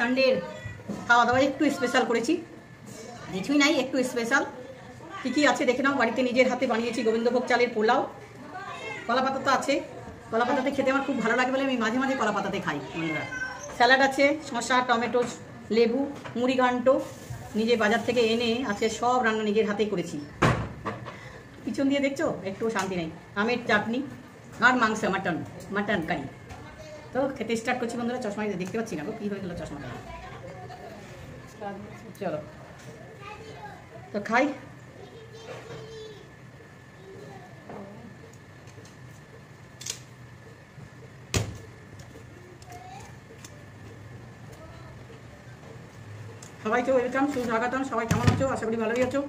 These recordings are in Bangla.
সানডের খাওয়া দাওয়া একটু স্পেশাল করেছি, কিছুই নাই, একটু স্পেশাল। কী কী আছে দেখে নাও। বাড়িতে নিজের হাতে বানিয়েছি গোবিন্দভোগ চালের পোলাও, কলা পাতা তো আছে, কলা পাতাতে খেতে আমার খুব ভালো লাগে বলে আমি মাঝে মাঝে কলা পাতাতে খাই বন্ধুরা। স্যালাড আছে, শসা, টমেটো, লেবু, মুড়ি ঘান্ট নিজে বাজার থেকে এনে আজকে সব রান্না নিজের হাতেই করেছি। পিছন দিয়ে দেখছো একটু শান্তি নেই। আমের চাটনি আর মাংস, মাটন কারি। তো খেতে স্টার্ট করছি বন্ধুরা। চশমা দেখতে পাচ্ছি না, কী হয়ে গেল চশমাটা। চলো তো খাই। সবাইকে ওয়েলকাম, সুস্বাগতম। সবাই কেমন আছো? আশা করি ভালোই আছো।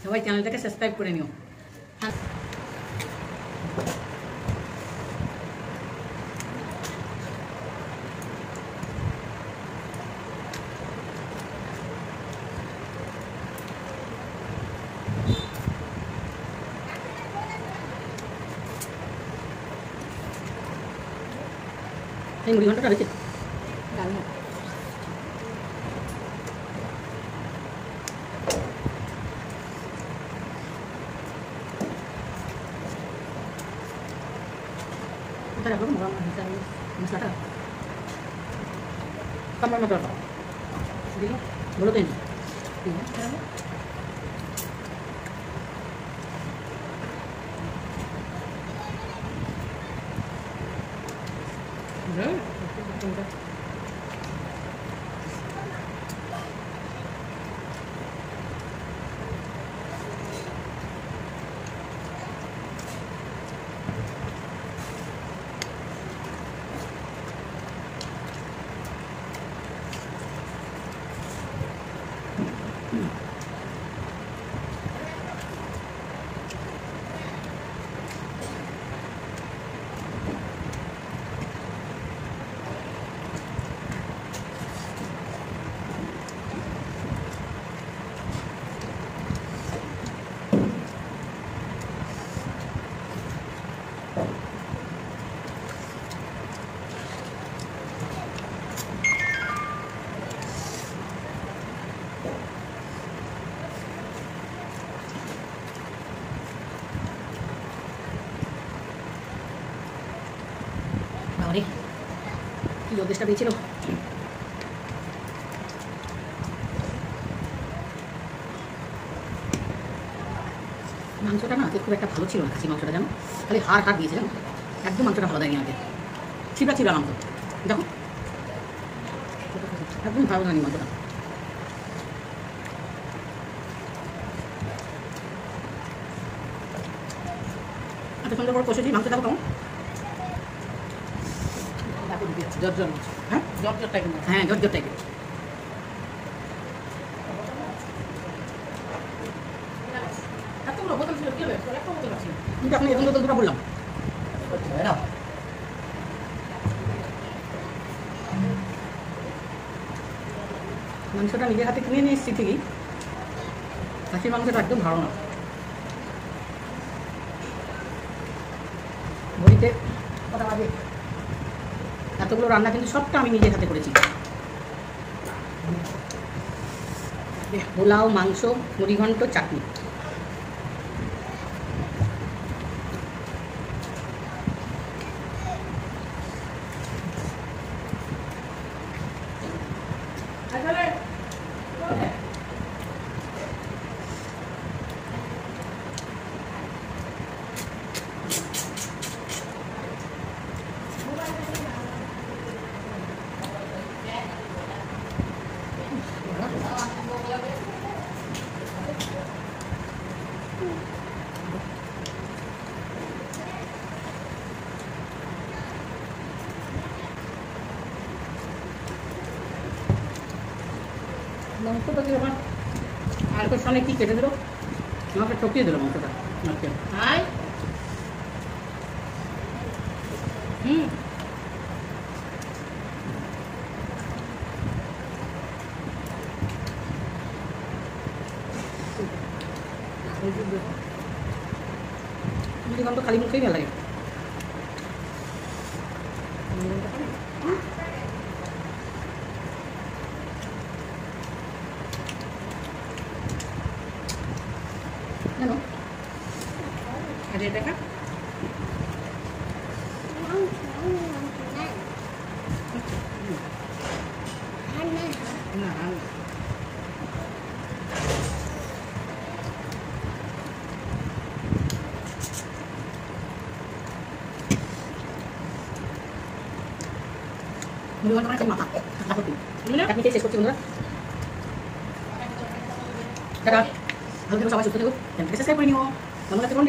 সবাই চ্যানেলটাকে সাবস্ক্রাইব করে নিও। এই মুড়ি ঘন্টাটা রয়েছে মশলাটা কামড় মশলাটা দিল বলো তো কি যথেষ্ট পেয়েছিল। মাংসটা না খুব একটা ভালো ছিল না, খাসি মাংসটা জানো, খালি হাড় দিয়েছে জানো, একদম মাংসটা ভালো দেয়নি আমাকে। ছিপড়া ছিপড়া মাংস দেখো, একদম ভালো দেয়নি মাংসটা। এত সুন্দর করে কষেছি মাংসটা কেমন জর্জর মাছ। হ্যাঁ জর্জর টাইপের, হ্যাঁ জর্জর টাইপের। এতগুলো বোতল ছিল, কি হবে একটা বোতল আছে কিন্তু আপনি এখন বোতল দুটো বললাম। মাংসটা নিজের হাতে কিনে নিয়ে এসেছি ঠিকই, খাসির মাংসটা একদম ভালো না। ঘড়িতে কটা বাজে? এতগুলো রান্না কিন্তু সবটা আমি নিজের হাতে করেছি। পোলাও, মাংস, মুড়ি ঘন্ট, চাটনি। মাংসটা কি আমার আর তোর সামনে কি কেটে দিল, আমাকে ঠকিয়ে দিল মাংসটা। আচ্ছা হাই মুড়ি ঘন্ট খালি মুখেই ভালো লাগে। আরে দেখা না মাথা আপনি শেষ করছি বন্ধুরা টাটা ভালো থেকো সবাই সুস্থ থেকো চ্যানেলকে সাবস্ক্রাইব করে নিও আমার কাছে কোন